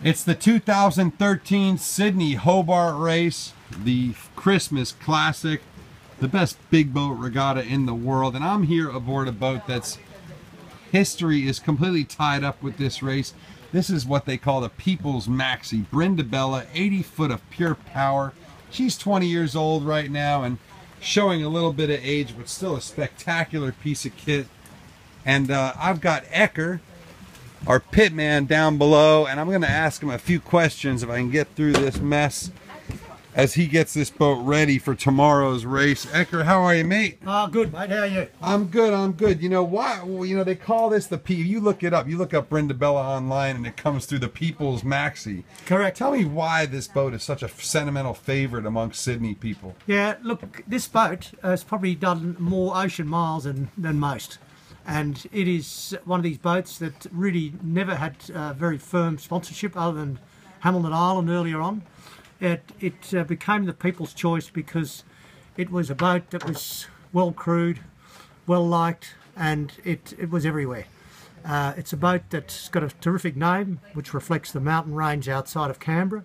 It's the 2013 Sydney Hobart race, the Christmas classic, the best big boat regatta in the world. And I'm here aboard a boat that's history is completely tied up with this race. This is what they call the People's Maxi. Brindabella, 80 foot of pure power. She's 20 years old right now and showing a little bit of age, but still a spectacular piece of kit. And I've got Ecker, our pitman, down below, and I'm going to ask him a few questions if I can get through this mess as he gets this boat ready for tomorrow's race. Ecker, how are you, mate? Good, mate. How are you? I'm good. I'm good. You know why? Well, you know they call this the P. You look it up. You look up Brindabella online, and it comes through the People's Maxi. Correct. Tell me why this boat is such a sentimental favorite among Sydney people. Yeah, look, this boat has probably done more ocean miles than most. And it is one of these boats that really never had very firm sponsorship other than Hamilton Island earlier on. It became the people's choice because it was a boat that was well crewed, well liked, and it was everywhere. It's a boat that's got a terrific name which reflects the mountain range outside of Canberra.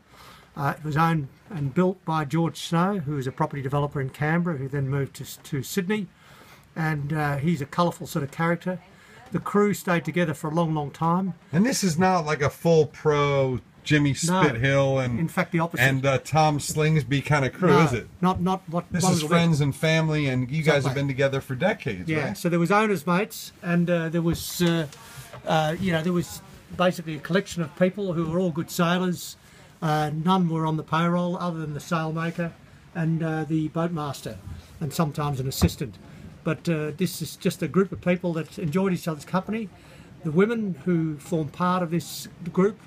It was owned and built by George Snow, who is a property developer in Canberra, who then moved to Sydney. And he's a colourful sort of character. The crew stayed together for a long time. And this is not like a full pro Jimmy Spithill and in fact the opposite. And Tom Slingsby kind of crew, no, is it? Not what. This is friends and family, and you guys have been together for decades, yeah, right? So there was owners' mates, and there was, there was basically a collection of people who were all good sailors. None were on the payroll other than the sailmaker and the boatmaster, and sometimes an assistant. But this is just a group of people that enjoyed each other's company. The women who formed part of this group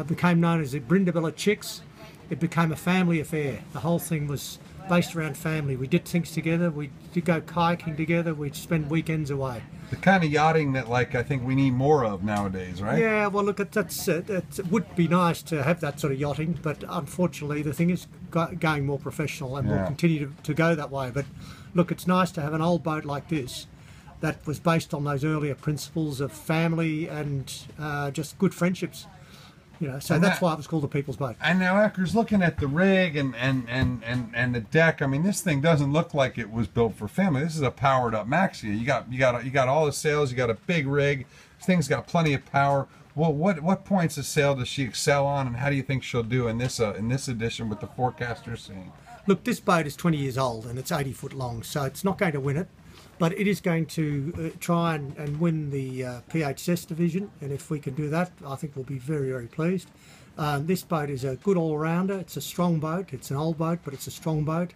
became known as the Brindabella Chicks. It became a family affair. The whole thing was based around family. We did things together. We did go kayaking together. We'd spend weekends away. The kind of yachting that, like, I think we need more of nowadays, right? Yeah, well, look, it would be nice to have that sort of yachting, but unfortunately the thing is going more professional and will continue to go that way. But look, it's nice to have an old boat like this that was based on those earlier principles of family and just good friendships. You know, so that's why it was called the People's Boat. And now Ecker's looking at the rig and the deck. I mean, this thing doesn't look like it was built for family. This is a powered up Maxi. You got all the sails. You got a big rig. This thing's got plenty of power. Well, what points of sail does she excel on, and how do you think she'll do in this edition with the forecasters seeing? Look, this boat is 20 years old and it's 80 foot long, so it's not going to win it. But it is going to try and win the PHS division, and if we can do that, I think we'll be very, very pleased. This boat is a good all-rounder. It's a strong boat. It's an old boat, but it's a strong boat.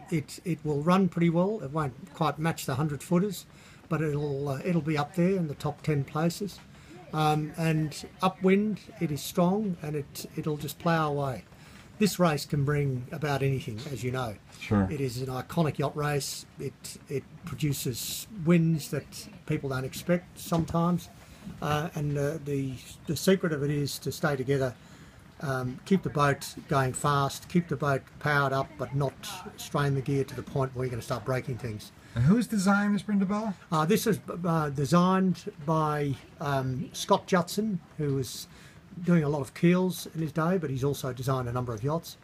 It will run pretty well. It won't quite match the 100-footers, but it'll be up there in the top 10 places. And upwind, it is strong, and it'll just plough away. This race can bring about anything, as you know. Sure. It is an iconic yacht race. It produces winds that people don't expect sometimes, and the secret of it is to stay together, keep the boat going fast, keep the boat powered up, but not strain the gear to the point where you're going to start breaking things. And who's designed this Brindabella? This is designed by Scott Judson, who was doing a lot of keels in his day, but he's also designed a number of yachts.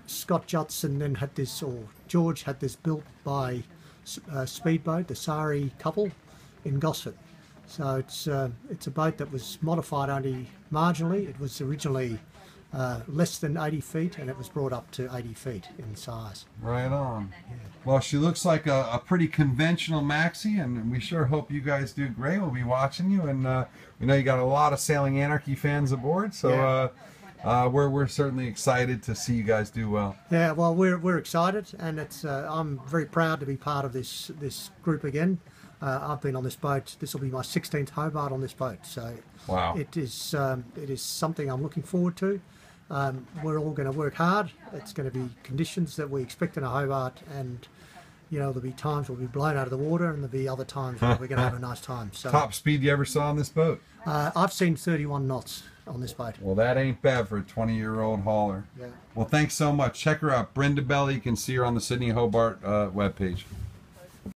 Scott Judson then had this, or George had this built by Speedboat, the Sari couple in Gosford. So it's a boat that was modified only marginally. It was originally less than 80 feet, and it was brought up to 80 feet in size. Right on. Yeah. Well, she looks like a pretty conventional Maxi, and we sure hope you guys do great. We'll be watching you, and we know you got a lot of Sailing Anarchy fans aboard, so we're certainly excited to see you guys do well. Yeah, well, we're excited, and I'm very proud to be part of this group again. I've been on this boat. This will be my 16th Hobart on this boat, so wow. It is something I'm looking forward to. We're all going to work hard. It's going to be conditions that we expect in a Hobart, and you know, there'll be times we'll be blown out of the water, and there'll be other times where we're going to have a nice time. So, top speed you ever saw on this boat? I've seen 31 knots on this boat. Well, that ain't bad for a 20-year-old hauler. Yeah. Well, thanks so much. Check her out, Brindabella. You can see her on the Sydney Hobart webpage.